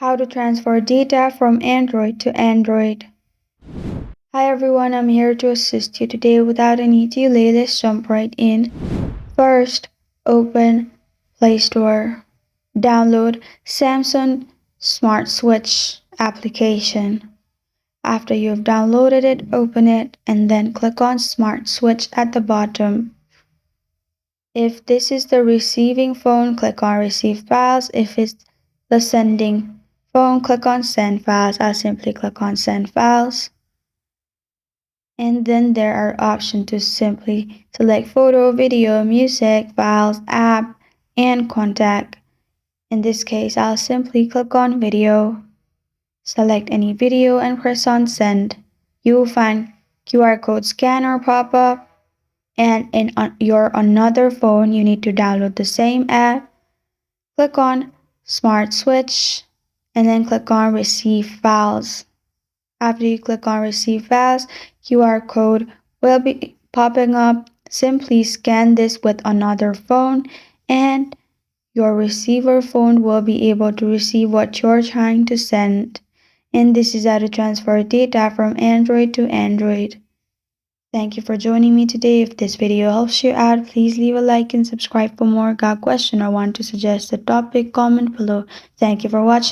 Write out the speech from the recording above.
How to transfer data from Android to Android. Hi everyone, I'm here to assist you today. Without any delay, let's jump right in. First, open Play Store. Download Samsung Smart Switch application. After you've downloaded it, open it and then click on Smart Switch at the bottom. If this is the receiving phone, click on Receive Files. If it's the sending phone, click on Send Files. I'll simply click on Send Files. And then there are options to simply select photo, video, music, files, app, and contact. In this case, I'll simply click on video. Select any video and press on Send. You will find QR code scanner pop up. And in your another phone, you need to download the same app. Click on Smart Switch and then click on Receive Files. After you click on Receive Files, QR code will be popping up. Simply scan this with another phone and your receiver phone will be able to receive what you're trying to send. And this is how to transfer data from Android to Android. Thank you for joining me today. If this video helps you out, please leave a like and subscribe for more. Got a question or want to suggest a topic, comment below. Thank you for watching.